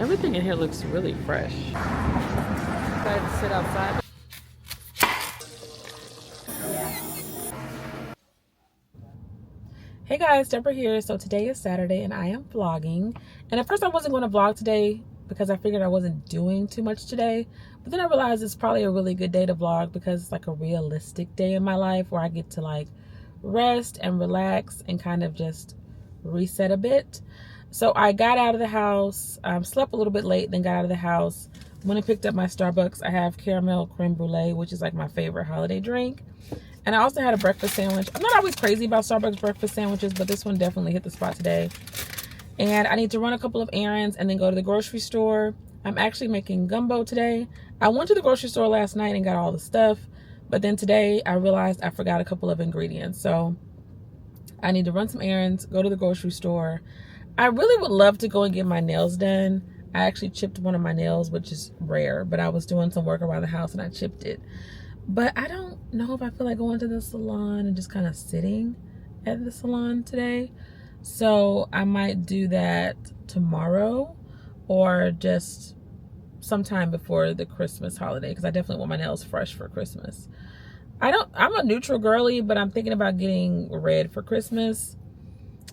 Everything in here looks really fresh. Decided to sit outside. Hey guys, Debra here. So today is Saturday and I am vlogging. And at first I wasn't going to vlog today because I figured I wasn't doing too much today. But then I realized it's probably a really good day to vlog because it's like a realistic day in my life where I get to like rest and relax and kind of just reset a bit. So I got out of the house, slept a little bit late, then got out of the house. When I picked up my Starbucks, I have caramel creme brulee, which is like my favorite holiday drink. And I also had a breakfast sandwich. I'm not always crazy about Starbucks breakfast sandwiches, but this one definitely hit the spot today. And I need to run a couple of errands and then go to the grocery store. I'm actually making gumbo today. I went to the grocery store last night and got all the stuff, but then today I realized I forgot a couple of ingredients. So I need to run some errands, go to the grocery store. I really would love to go and get my nails done. I actually chipped one of my nails, which is rare, but I was doing some work around the house and I chipped it. But I don't know if I feel like going to the salon and just kind of sitting at the salon today. So I might do that tomorrow or just sometime before the Christmas holiday because I definitely want my nails fresh for Christmas. I'm a neutral girly, but I'm thinking about getting red for Christmas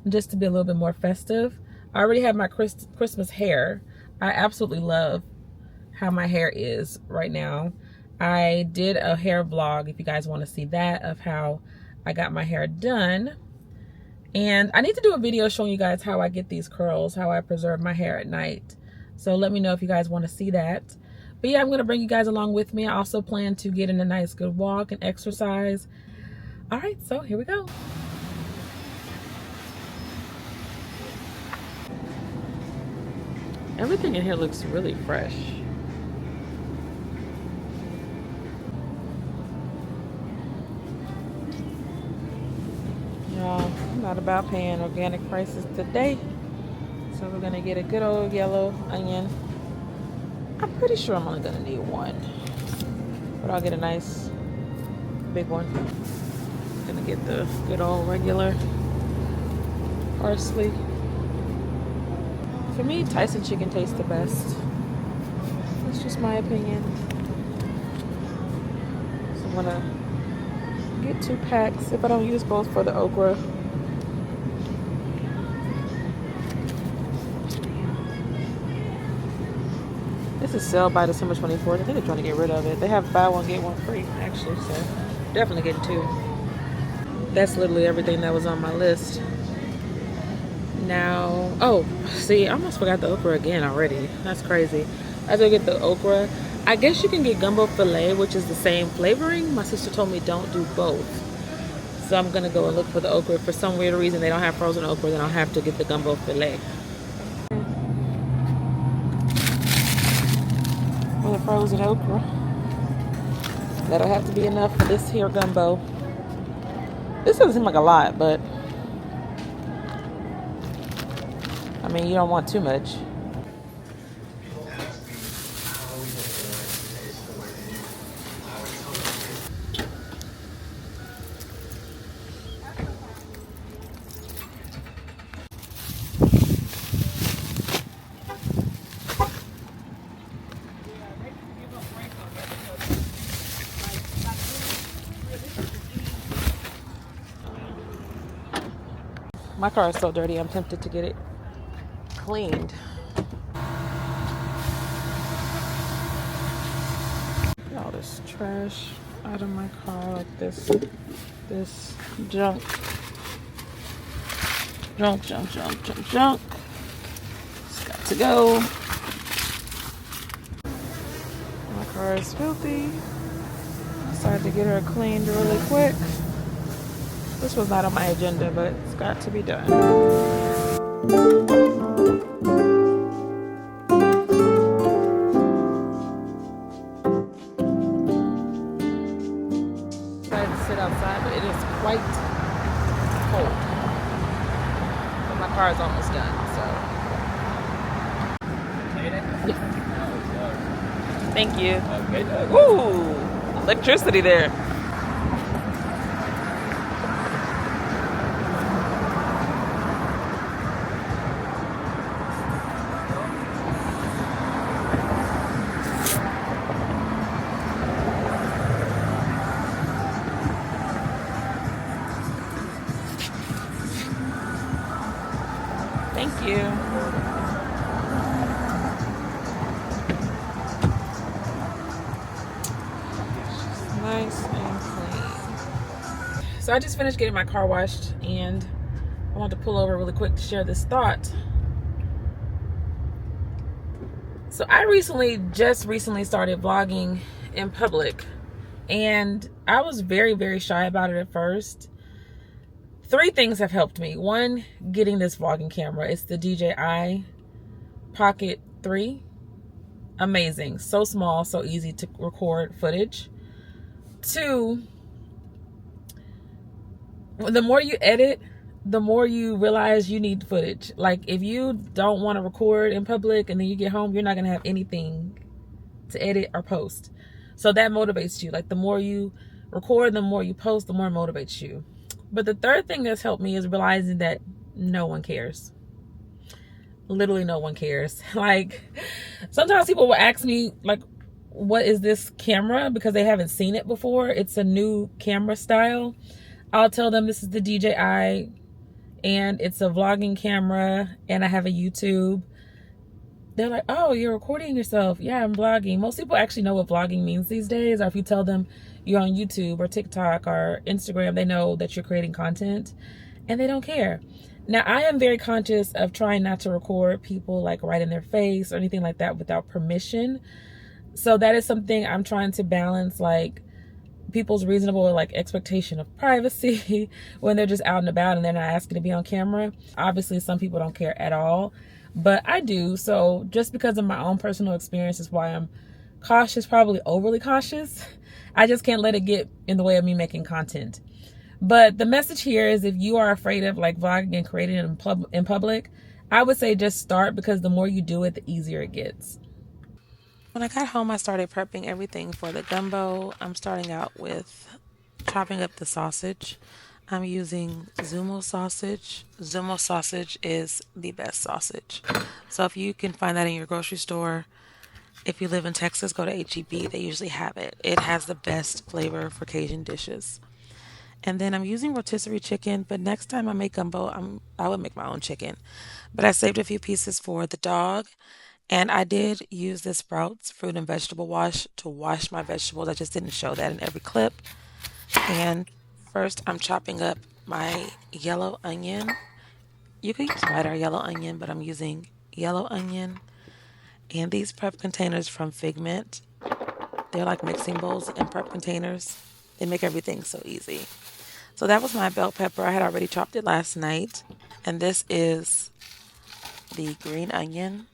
just to be a little bit more festive. I already have my Christmas hair. I absolutely love how my hair is right now. I did a hair vlog, if you guys want to see that, of how I got my hair done. And I need to do a video showing you guys how I get these curls, how I preserve my hair at night. So let me know if you guys want to see that. But yeah, I'm going to bring you guys along with me. I also plan to get in a nice good walk and exercise. All right, so here we go. Everything in here looks really fresh. I'm not about paying organic prices today. So we're gonna get a good old yellow onion. I'm pretty sure I'm only gonna need one, but I'll get a nice big one. I'm gonna get the good old regular parsley. For me, Tyson chicken tastes the best. That's just my opinion. So I'm gonna get 2 packs if I don't use both for the okra. This is sale by December 24th. I think they're trying to get rid of it. They have buy one get one free actually, so definitely getting 2. That's literally everything that was on my list. Now, oh, see, I almost forgot the okra again already. That's crazy. I have to get the okra. I guess you can get gumbo filet, which is the same flavoring. My sister told me don't do both. So I'm gonna go and look for the okra. If for some weird reason they don't have frozen okra, then I'll have to get the gumbo filet. For the frozen okra. That'll have to be enough for this here gumbo. This doesn't seem like a lot, but I mean, you don't want too much. My car is so dirty, I'm tempted to get it cleaned. Get all this trash out of my car, like this junk. Junk. It's got to go. My car is filthy. I decided to get her cleaned really quick. This was not on my agenda, but it's got to be done. Decided to sit outside, but it is quite cold. But my car is almost done, so. Yeah. Thank you. Woo! Electricity there. So I just finished getting my car washed, and I want to pull over really quick to share this thought. So I just recently started vlogging in public, and I was very, very shy about it at first. 3 things have helped me. One, getting this vlogging camera. It's the DJI Pocket 3. Amazing. So small, so easy to record footage. 2, the more you edit, the more you realize you need footage. Like, if you don't want to record in public and then you get home, you're not going to have anything to edit or post. So that motivates you. Like, the more you record, the more you post, the more it motivates you. But the third thing that's helped me is realizing that no one cares. Literally no one cares. Like, sometimes people will ask me, like, what is this camera? Because they haven't seen it before. It's a new camera style. I'll tell them this is the DJI, and it's a vlogging camera, and I have a YouTube. They're like, oh, you're recording yourself. Yeah, I'm vlogging. Most people actually know what vlogging means these days. Or if you tell them you're on YouTube or TikTok or Instagram, they know that you're creating content, and they don't care. Now, I am very conscious of trying not to record people like right in their face or anything like that without permission. So that is something I'm trying to balance, like people's reasonable like expectation of privacy when they're just out and about and they're not asking to be on camera. Obviously, some people don't care at all, but I do. So just because of my own personal experience is why I'm cautious, probably overly cautious. I just can't let it get in the way of me making content. But the message here is, if you are afraid of like vlogging and creating it in public, I would say just start, because the more you do it, the easier it gets. When I got home, I started prepping everything for the gumbo. I'm starting out with chopping up the sausage. I'm using Zumo sausage. Zumo sausage is the best sausage. So if you can find that in your grocery store, if you live in Texas, go to H-E-B. They usually have it. It has the best flavor for Cajun dishes. And then I'm using rotisserie chicken, but next time I make gumbo, I would make my own chicken. But I saved a few pieces for the dog, and I did use this Sprouts fruit and vegetable wash to wash my vegetables. I just didn't show that in every clip. And first, I'm chopping up my yellow onion. You could use white or yellow onion, but I'm using yellow onion. And these prep containers from Figment, they're like mixing bowls and prep containers. They make everything so easy. So that was my bell pepper. I had already chopped it last night. And this is the green onion.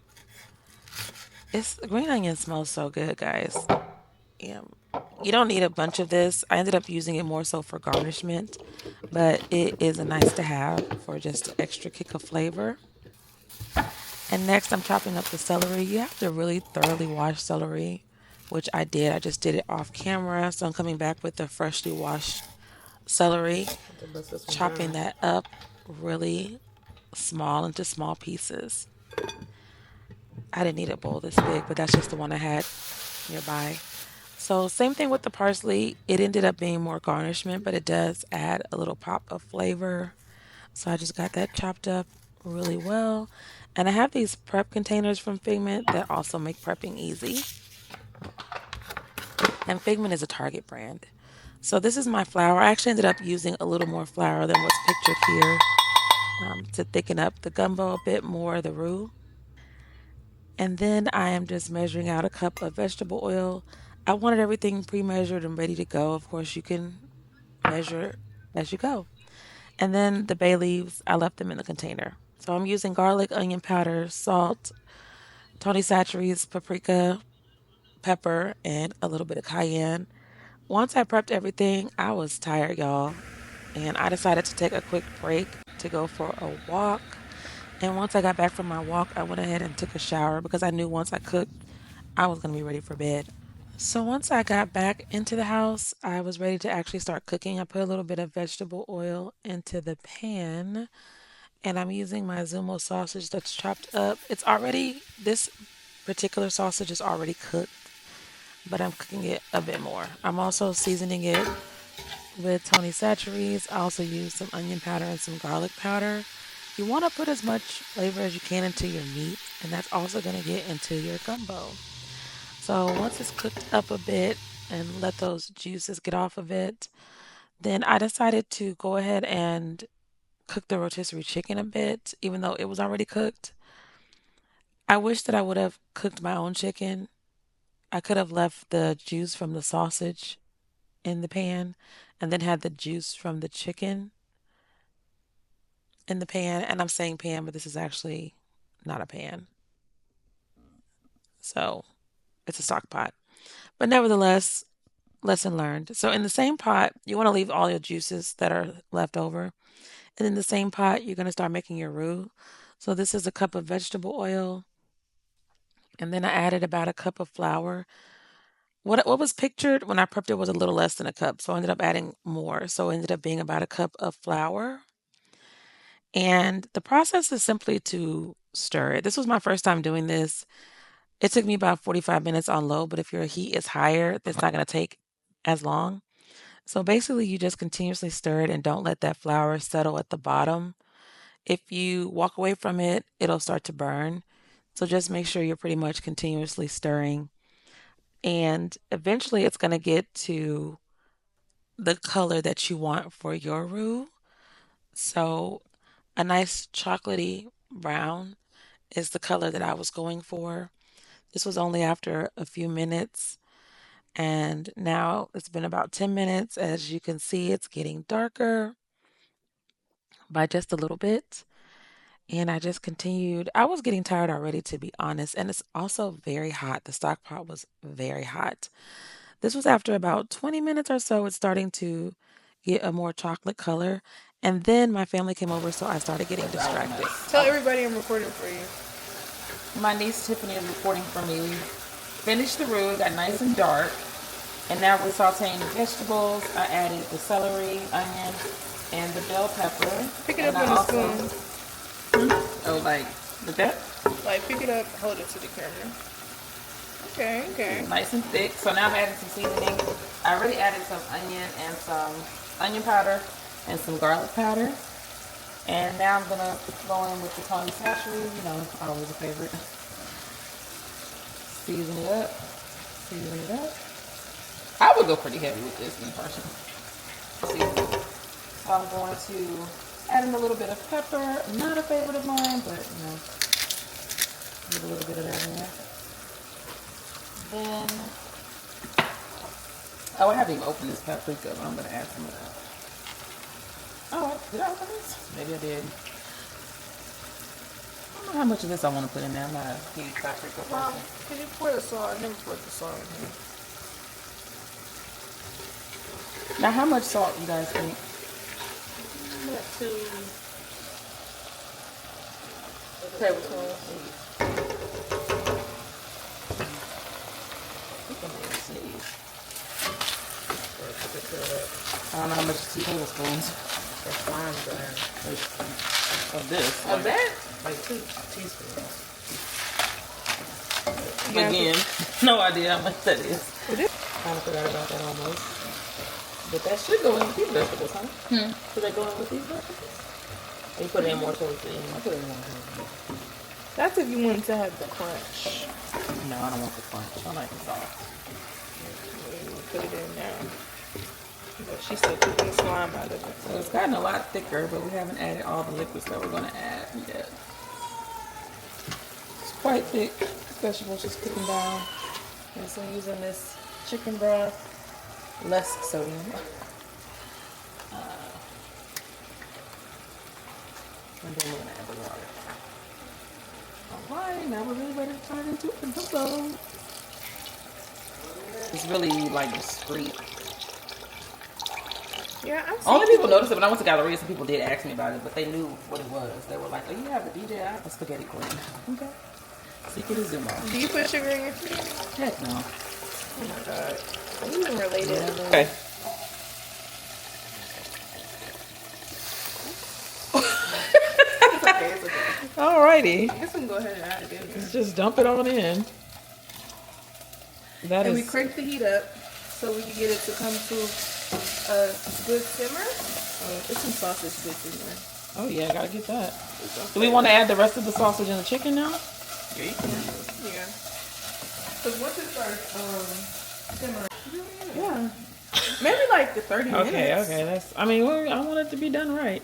The green onion smells so good, guys. Yeah. You don't need a bunch of this. I ended up using it more so for garnishment, but it is a nice to have for just an extra kick of flavor. And next, I'm chopping up the celery. You have to really thoroughly wash celery, which I did. I just did it off camera. So I'm coming back with the freshly washed celery, chopping that up really small into small pieces. I didn't need a bowl this big, but that's just the one I had nearby. So same thing with the parsley. It ended up being more garnishment, but it does add a little pop of flavor. So I just got that chopped up really well. And I have these prep containers from Figment that also make prepping easy. And Figment is a Target brand. So this is my flour. I actually ended up using a little more flour than what's pictured here to thicken up the gumbo a bit more, the roux. And then I am just measuring out a cup of vegetable oil. I wanted everything pre-measured and ready to go. Of course, you can measure as you go. And then the bay leaves, I left them in the container. So I'm using garlic, onion powder, salt, Tony Chachere's paprika, pepper, and a little bit of cayenne. Once I prepped everything, I was tired, y'all. And I decided to take a quick break to go for a walk. And once I got back from my walk, I went ahead and took a shower because I knew once I cooked, I was going to be ready for bed. So once I got back into the house, I was ready to actually start cooking. I put a little bit of vegetable oil into the pan, and I'm using my Zumo sausage that's chopped up. This particular sausage is already cooked, but I'm cooking it a bit more. I'm also seasoning it with Tony Chachere's. I also use some onion powder and some garlic powder. You want to put as much flavor as you can into your meat, and that's also going to get into your gumbo. So once it's cooked up a bit and let those juices get off of it, Then I decided to go ahead and cook the rotisserie chicken a bit, even though it was already cooked. I wish that I would have cooked my own chicken. I could have left the juice from the sausage in the pan and then had the juice from the chicken in the pan. And I'm saying pan, but this is actually not a pan. So it's a stock pot. But nevertheless, lesson learned. So in the same pot, you want to leave all your juices that are left over. And in the same pot, you're going to start making your roux. So this is a cup of vegetable oil. And then I added about a cup of flour. What was pictured when I prepped it was a little less than a cup. So I ended up adding more. So it ended up being about a cup of flour. And the process is simply to stir it. This was my first time doing this. It took me about 45 minutes on low, but if your heat is higher, it's not going to take as long. So basically, you just continuously stir it and don't let that flour settle at the bottom. If you walk away from it, it'll start to burn. So just make sure you're pretty much continuously stirring. And eventually, it's going to get to the color that you want for your roux. So a nice chocolatey brown is the color that I was going for. This was only after a few minutes. And now it's been about 10 minutes. As you can see, it's getting darker by just a little bit. And I just continued. I was getting tired already, to be honest. And it's also very hot. The stock pot was very hot. This was after about 20 minutes or so. It's starting to get a more chocolate color. And then my family came over, so I started getting distracted. Tell everybody I'm recording for you. My niece Tiffany is recording for me. We finished the roux, it got nice and dark. And now we're sauteing the vegetables. I added the celery, onion, and the bell pepper. Pick it up with a spoon. Oh, like that? Like, pick it up, hold it to the camera. Okay, okay. Nice and thick. So now I'm adding some seasoning. I already added some onion and some onion powder and some garlic powder. And now I'm gonna go in with the Tony Sachet, you know, always a favorite. Season it up. Season it up. I would go pretty heavy with this in person. So I'm going to add in a little bit of pepper. Not a favorite of mine, but you know, get a little bit of that in there. Then, oh, I haven't even opened this paprika, but I'm gonna add some of that. Oh, did I open this? Maybe I did. I don't know how much of this I want to put in there. I'm not a huge paprika person. Can you pour the salt? I never put the salt in here. Now, how much salt you guys think? Not too. Tablespoons. I don't know how much is 2 tablespoons. That's fine, Of this. Of that? Like 2 teaspoons. Yeah, Again, no idea how much that is. It is. Kind of forgot about that almost. But that should go in with these vegetables, huh? Should that go in with these vegetables? Or you put it in more towards the end? I put it in more towards the end. That's if you want to have the crunch. No, I don't want the crunch. I like it soft. Put it in now. But she's still keeping the slime out of it. So it's gotten a lot thicker, but we haven't added all the liquids that we're going to add yet. It's quite thick. Vegetables just cooking down. And so using this chicken broth, less sodium. And then we're going to add the water. Alright, now we're really ready to turn it into a gumbo. It's really like discreet. Yeah, I've Only people noticed it when I went to Galleria. Some people did ask me about it, but they knew what it was. They were like, "Oh, you have a DJI for spaghetti queen." Okay. Secret is Zuma. Do you put sugar in your food? Heck no. Oh my god. Are you even related? Okay. It's okay, it's okay. Alrighty. I guess we can go ahead and add it in there. Just dump it on in. That And is. we crank the heat up so we can get it to come to a good simmer. It's some sausage bits in there. Oh yeah, gotta get that. Do we want to add the rest of the sausage and the chicken now? Yeah, you can. Yeah. Because once it starts simmering, Yeah. Maybe like the 30 minutes. Okay. That's. I mean, I want it to be done right.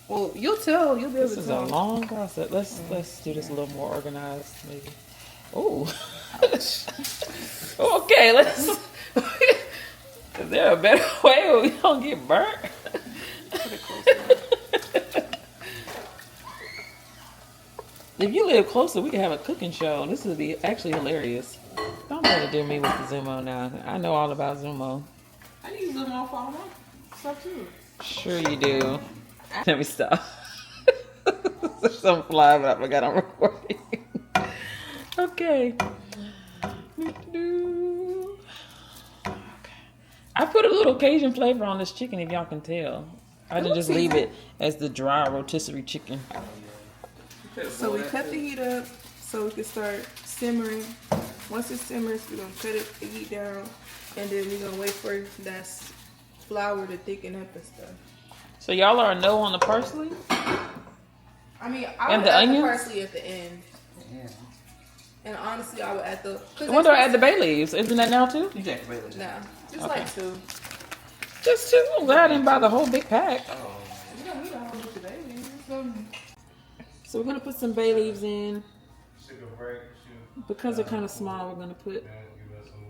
Well, you'll tell. You'll be able to tell. This is a long process. Let's do this a little more organized, maybe. Oh. Okay. Let's. Is there a better way where we don't get burnt? If you live closer, we can have a cooking show. This would be actually hilarious. Don't try to do me with the Zumo now. I know all about Zumo. I use Zumo for all my stuff too. Sure you do. Let me stop. Some fly, but I forgot I'm recording. Okay. I put a little Cajun flavor on this chicken, if y'all can tell. I didn't just leave it as the dry rotisserie chicken. So we cut the heat up so we can start simmering. Once it simmers, we're gonna cut the heat down, and then we're gonna wait for that flour to thicken up and stuff. So y'all are a no on the parsley? I mean, I would add the parsley at the end. Yeah. And honestly, I would add the. When do I add the bay leaves? Isn't that now too? You add the bay leaves. No, just like two. Just two. I'm glad I didn't buy the whole big pack. Oh. You don't need a whole bunch of bay leaves. So we're gonna put some bay leaves in. Because they're kind of small, we're gonna put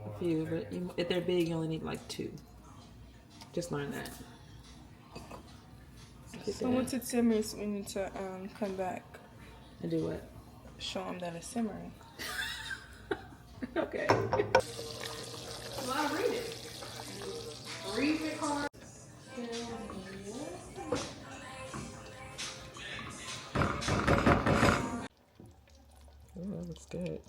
a few. But if they're big, you only need like two. Just learn that. So once it simmers, we need to come back. And do what? Show them that it's simmering. Okay. Well, I read it. Read it hard. Oh, that looks good.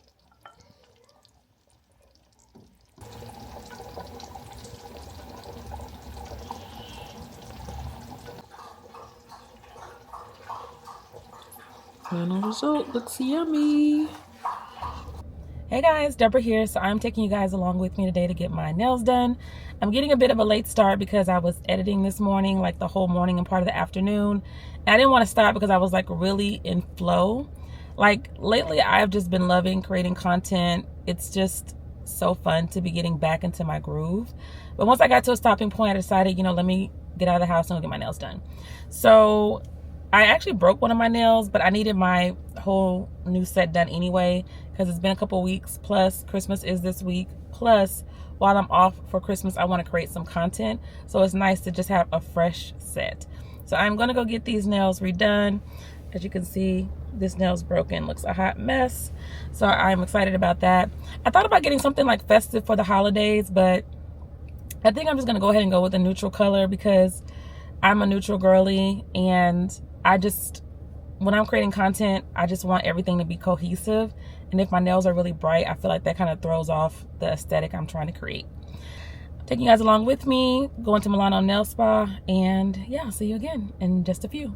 Final result looks yummy. Hey guys, Debra here. So I'm taking you guys along with me today to get my nails done. I'm getting a bit of a late start because I was editing this morning, like the whole morning and part of the afternoon. And I didn't want to stop because I was like really in flow. Like lately, I've just been loving creating content. It's just so fun to be getting back into my groove. But once I got to a stopping point, I decided, let me get out of the house and get my nails done. So I actually broke one of my nails, but I needed my whole new set done anyway because it's been a couple weeks. Plus, Christmas is this week. Plus, while I'm off for Christmas, I want to create some content. So it's nice to just have a fresh set. So I'm going to go get these nails redone. As you can see, this nail's broken. Looks a hot mess. So I'm excited about that. I thought about getting something like festive for the holidays, but I think I'm just going to go ahead and go with a neutral color because I'm a neutral girly, and when I'm creating content, I just want everything to be cohesive. And if my nails are really bright, I feel like that kind of throws off the aesthetic I'm trying to create. Taking you guys along with me, going to Milano Nail Spa, and yeah, I'll see you again in just a few.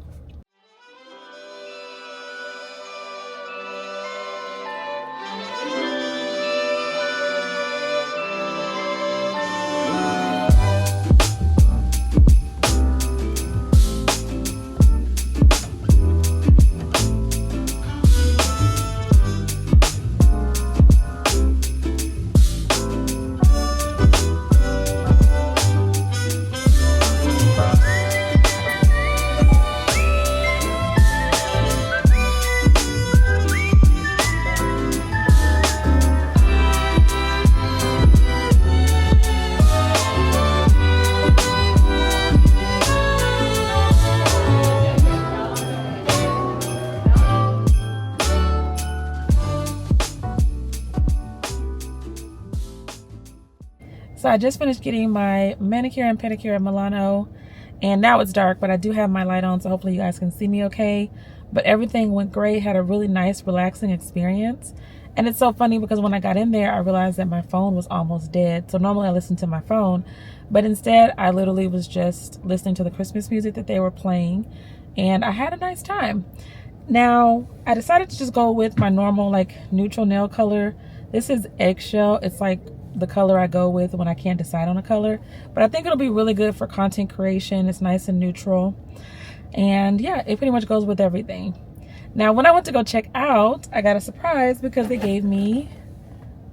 So I just finished getting my manicure and pedicure at Milano, and now it's dark, but I do have my light on, so hopefully you guys can see me okay. But everything went great, had a really nice, relaxing experience. And it's so funny because when I got in there, I realized that my phone was almost dead. So normally I listen to my phone, but instead I literally was just listening to the Christmas music that they were playing, and I had a nice time. Now, I decided to just go with my normal, like, neutral nail color. This is Eggshell. It's like the color I go with when I can't decide on a color, but I think it'll be really good for content creation. It's nice and neutral, and yeah, it pretty much goes with everything. Now when I went to go check out, I got a surprise because they gave me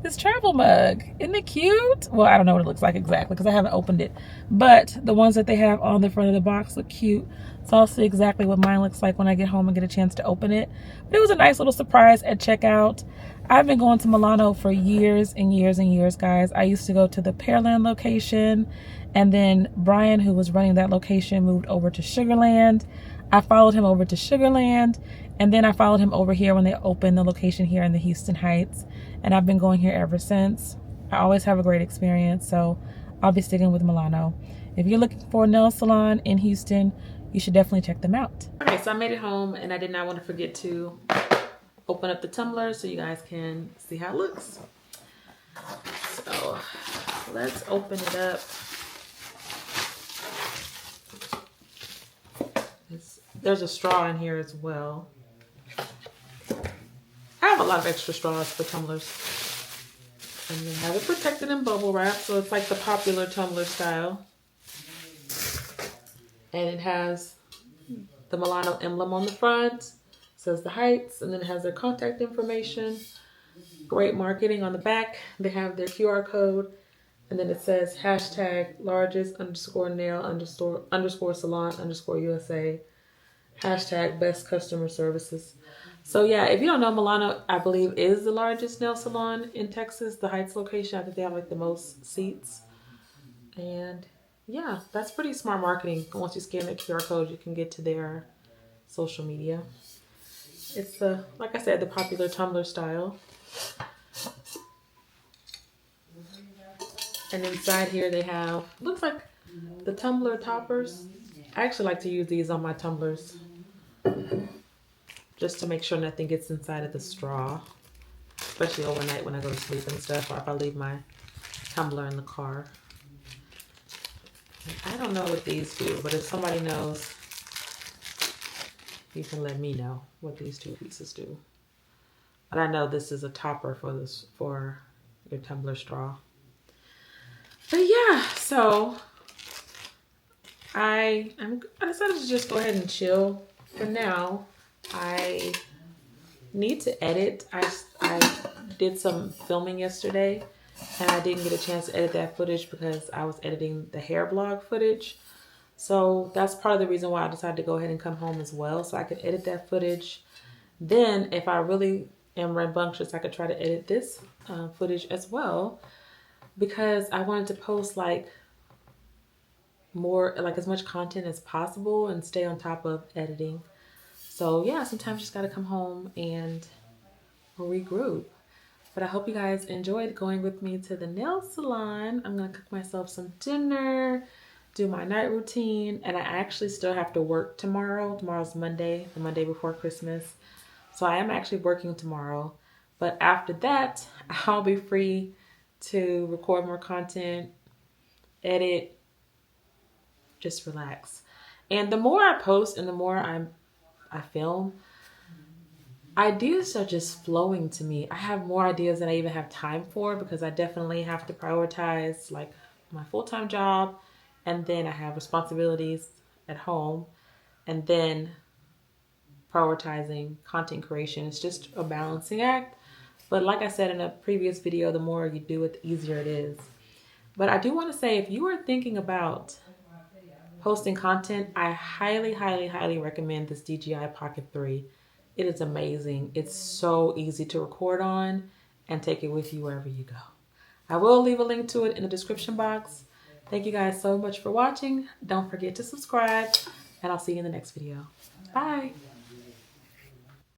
this travel mug. Isn't it cute? Well, I don't know what it looks like exactly because I haven't opened it. But the ones that they have on the front of the box look cute. So I'll see exactly what mine looks like when I get home and get a chance to open it. But it was a nice little surprise at checkout. I've been going to Milano for years and years and years, guys. I used to go to the Pearland location. And then Brian, who was running that location, moved over to Sugarland. I followed him over to Sugarland. And then I followed him over here when they opened the location here in the Houston Heights. And I've been going here ever since. I always have a great experience, so I'll be sticking with Milano. If you're looking for a nail salon in Houston, you should definitely check them out. Okay, so I made it home, and I did not want to forget to open up the tumbler so you guys can see how it looks. So let's open it up. There's a straw in here as well. I have a lot of extra straws for tumblers. And they have it protected in bubble wrap, so it's like the popular tumbler style. And it has the Milano emblem on the front. It says the heights, and then it has their contact information. Great marketing on the back. They have their QR code. And then it says hashtag largest underscore nail underscore salon underscore USA. Hashtag best customer services. So yeah, if you don't know, Milano, I believe, is the largest nail salon in Texas, the Heights location. I think they have like the most seats. And yeah, that's pretty smart marketing. Once you scan the QR code, you can get to their social media. It's the, like I said, the popular tumbler style. And inside here they have, looks like the tumbler toppers. I actually like to use these on my tumblers, just to make sure nothing gets inside of the straw, especially overnight when I go to sleep and stuff, or if I leave my tumbler in the car. I don't know what these do, but if somebody knows, you can let me know what these two pieces do. But I know this is a topper for your tumbler straw. But yeah, so I decided to just go ahead and chill for now. I need to edit. I did some filming yesterday, and I didn't get a chance to edit that footage because I was editing the hair blog footage. So that's part of the reason why I decided to go ahead and come home as well, so I could edit that footage. Then if I really am rambunctious, I could try to edit this footage as well, because I wanted to post like more, like as much content as possible and stay on top of editing. So yeah, sometimes you just gotta come home and regroup. But I hope you guys enjoyed going with me to the nail salon. I'm gonna cook myself some dinner, do my night routine, and I actually still have to work tomorrow. Tomorrow's Monday, the Monday before Christmas. So I am actually working tomorrow. But after that, I'll be free to record more content, edit, just relax. And the more I post and the more I film, ideas are just flowing to me. I have more ideas than I even have time for, because I definitely have to prioritize like my full-time job, and then I have responsibilities at home, and then prioritizing content creation. It's just a balancing act. But like I said in a previous video, the more you do it, the easier it is. But I do want to say, if you are thinking about posting content, I highly, highly, highly recommend this DJI Pocket 3. It is amazing. It's so easy to record on and take it with you wherever you go. I will leave a link to it in the description box. Thank you guys so much for watching. Don't forget to subscribe, and I'll see you in the next video. Bye.